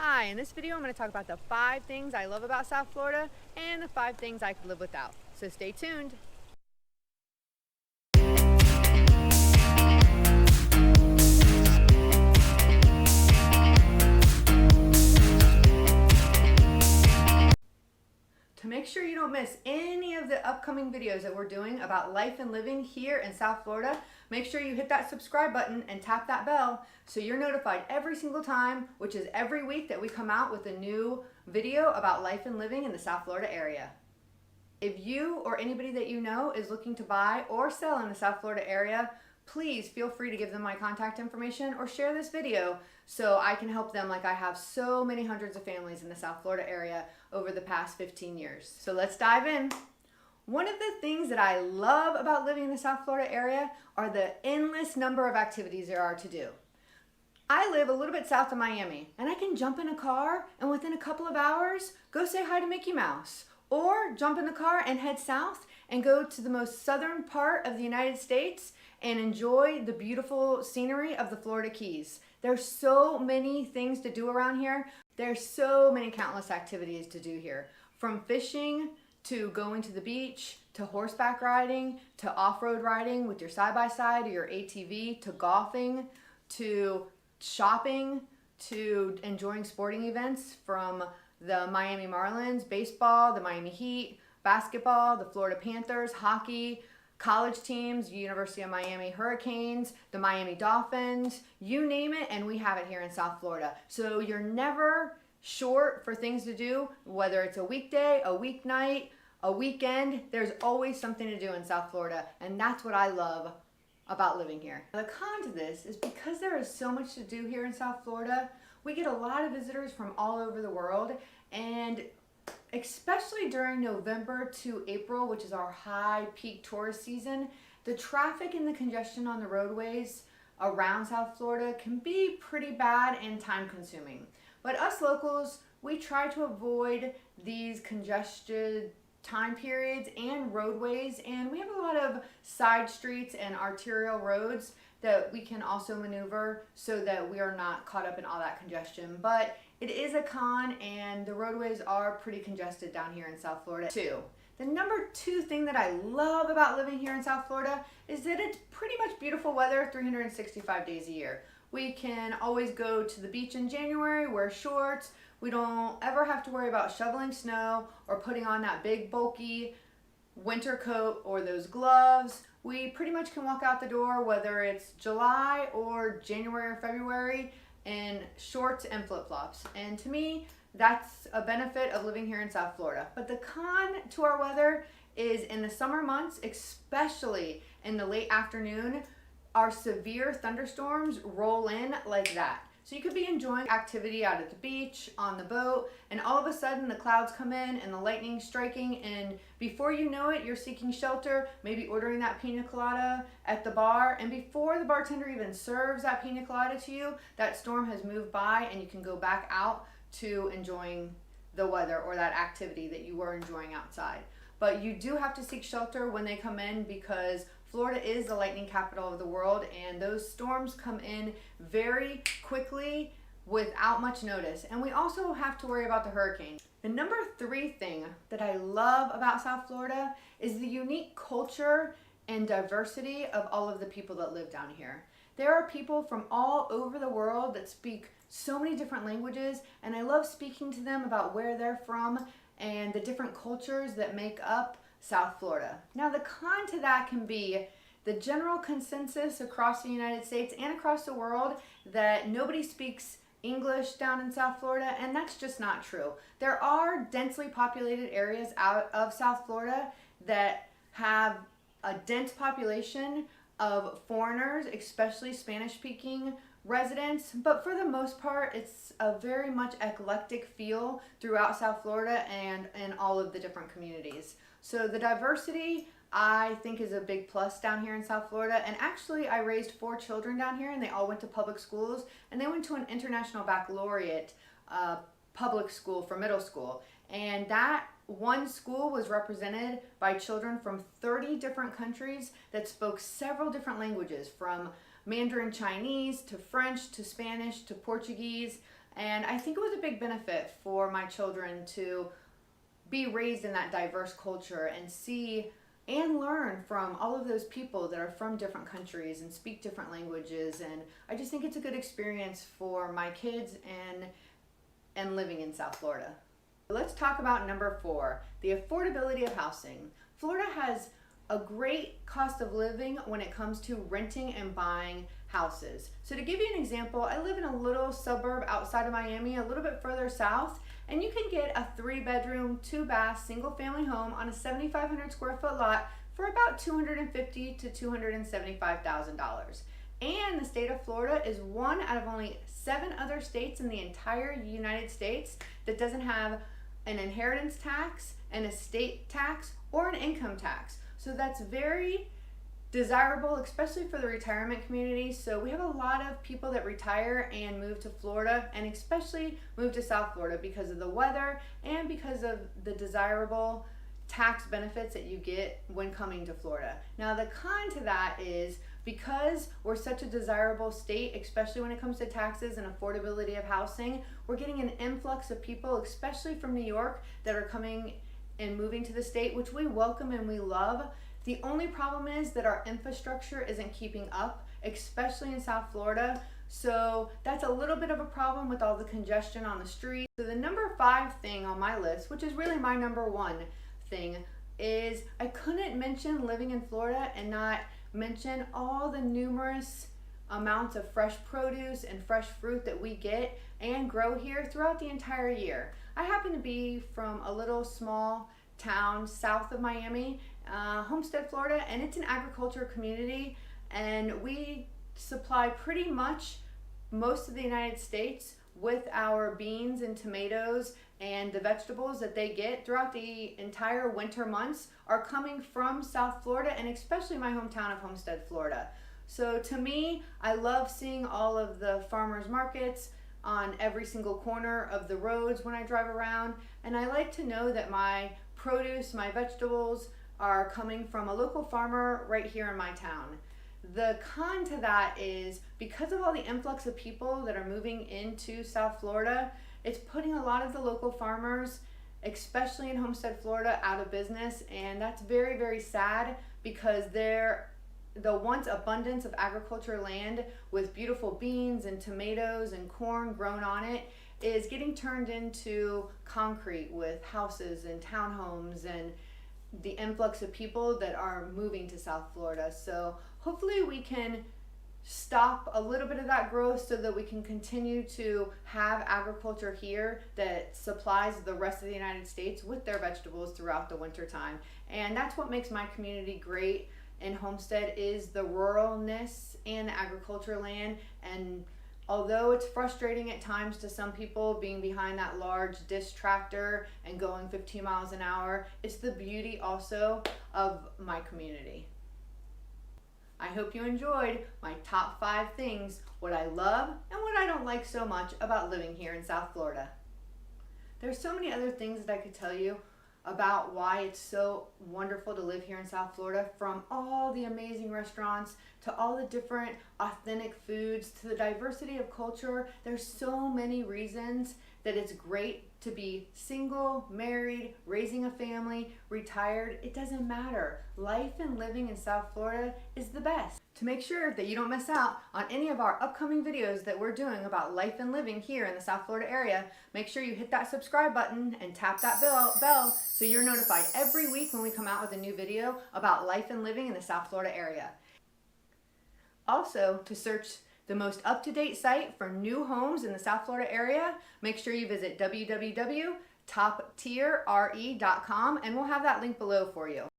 Hi, in this video I'm going to talk about the 5 things I love about South Florida and the 5 things I could live without. So stay tuned. To make sure you don't miss any of the upcoming videos that we're doing about life and living here in South Florida, make sure you hit that subscribe button and tap that bell so you're notified every single time, which is every week, that we come out with a new video about life and living in the South Florida area. If you or anybody that you know is looking to buy or sell in the South Florida area, please feel free to give them my contact information or share this video so I can help them, like I have so many hundreds of families in the South Florida area over the past 15 years. So let's dive in. One of the things that I love about living in the South Florida area are the endless number of activities there are to do. I live a little bit south of Miami, and I can jump in a car and within a couple of hours go say hi to Mickey Mouse, or jump in the car and head south and go to the most southern part of the United States and enjoy the beautiful scenery of the Florida Keys. There's so many things to do around here. There's so many countless activities to do here, from fishing to going to the beach, to horseback riding, to off-road riding with your side-by-side or your ATV, to golfing, to shopping, to enjoying sporting events from the Miami Marlins, baseball, the Miami Heat, basketball, the Florida Panthers, hockey, college teams, University of Miami Hurricanes, the Miami Dolphins, you name it, and we have it here in South Florida. So you're never short for things to do, whether it's a weekday, a weeknight, a weekend. There's always something to do in South Florida, and that's what I love about living here. The con to this is because there is so much to do here in South Florida, we get a lot of visitors from all over the world, and especially during November to April, which is our high peak tourist season, the traffic and the congestion on the roadways around South Florida can be pretty bad and time consuming. But us locals, we try to avoid these congested time periods and roadways, and we have a lot of side streets and arterial roads that we can also maneuver so that we are not caught up in all that congestion. But it is a con, and the roadways are pretty congested down here in South Florida too. The number 2 thing that I love about living here in South Florida is that it's pretty much beautiful weather 365 days a year. We can always go to the beach in January, wear shorts. We don't ever have to worry about shoveling snow or putting on that big bulky winter coat or those gloves. We pretty much can walk out the door, whether it's July or January or February, in shorts and flip-flops. And to me, that's a benefit of living here in South Florida. But the con to our weather is in the summer months, especially in the late afternoon, our severe thunderstorms roll in like that. So you could be enjoying activity out at the beach, on the boat, and all of a sudden the clouds come in and the lightning striking, and before you know it, you're seeking shelter, maybe ordering that pina colada at the bar, and before the bartender even serves that pina colada to you, that storm has moved by and you can go back out to enjoying the weather or that activity that you were enjoying outside. But you do have to seek shelter when they come in, because Florida is the lightning capital of the world, and those storms come in very quickly without much notice. And we also have to worry about the hurricanes. The number 3 thing that I love about South Florida is the unique culture and diversity of all of the people that live down here. There are people from all over the world that speak so many different languages, and I love speaking to them about where they're from and the different cultures that make up South Florida. Now, the con to that can be the general consensus across the United States and across the world that nobody speaks English down in South Florida, and that's just not true. There are densely populated areas out of South Florida that have a dense population of foreigners, especially Spanish-speaking residents, but for the most part, it's a very much eclectic feel throughout South Florida and in all of the different communities. So the diversity, I think, is a big plus down here in South Florida. And actually, I raised 4 children down here, and they all went to public schools, and they went to an international baccalaureate public school for middle school. And that one school was represented by children from 30 different countries that spoke several different languages, from Mandarin Chinese to French to Spanish to Portuguese, And I think it was a big benefit for my children to be raised in that diverse culture and see and learn from all of those people that are from different countries and speak different languages. And I just think it's a good experience for my kids and living in South Florida. Let's talk about number 4, the affordability of housing. Florida has a great cost of living when it comes to renting and buying houses. So to give you an example, I live in a little suburb outside of Miami, a little bit further south, and you can get a 3-bedroom, 2-bath, single-family home on a 7,500 square foot lot for about $250,000 to $275,000. And the state of Florida is one out of only 7 other states in the entire United States that doesn't have an inheritance tax, an estate tax, or an income tax. So that's very desirable, especially for the retirement community. So we have a lot of people that retire and move to Florida, and especially move to South Florida because of the weather and because of the desirable tax benefits that you get when coming to Florida. Now the con to that is because we're such a desirable state, especially when it comes to taxes and affordability of housing, we're getting an influx of people, especially from New York, that are coming and moving to the state, which we welcome and we love. The only problem is that our infrastructure isn't keeping up, especially in South Florida. So that's a little bit of a problem with all the congestion on the street. So the number 5 thing on my list, which is really my number 1 thing, is I couldn't mention living in Florida and not mention all the numerous amounts of fresh produce and fresh fruit that we get and grow here throughout the entire year. I happen to be from a little small town south of Miami, Homestead, Florida, and it's an agriculture community, and we supply pretty much most of the United States with our beans and tomatoes, and the vegetables that they get throughout the entire winter months are coming from South Florida, and especially my hometown of Homestead, Florida. So to me, I love seeing all of the farmers markets on every single corner of the roads when I drive around, and I like to know that my produce, my vegetables are coming from a local farmer right here in my town. The con to that is because of all the influx of people that are moving into South Florida, it's putting a lot of the local farmers, especially in Homestead, Florida, out of business, and that's very, very sad because the once abundance of agriculture land with beautiful beans and tomatoes and corn grown on it is getting turned into concrete with houses and townhomes and the influx of people that are moving to South Florida. So hopefully we can stop a little bit of that growth so that we can continue to have agriculture here that supplies the rest of the United States with their vegetables throughout the winter time. And that's what makes my community great in Homestead, is the ruralness and the agriculture land. And although it's frustrating at times to some people being behind that large disc tractor and going 15 miles an hour, it's the beauty also of my community. I hope you enjoyed my top 5 things, what I love and what I don't like so much about living here in South Florida. There's so many other things that I could tell you about why it's so wonderful to live here in South Florida, from all the amazing restaurants to all the different authentic foods to the diversity of culture. There's so many reasons that it's great to be single, married, raising a family, retired. It doesn't matter. Life and living in South Florida is the best. To make sure that you don't miss out on any of our upcoming videos that we're doing about life and living here in the South Florida area, make sure you hit that subscribe button and tap that bell so you're notified every week when we come out with a new video about life and living in the South Florida area. Also, to search the most up-to-date site for new homes in the South Florida area, make sure you visit www.toptierre.com, and we'll have that link below for you.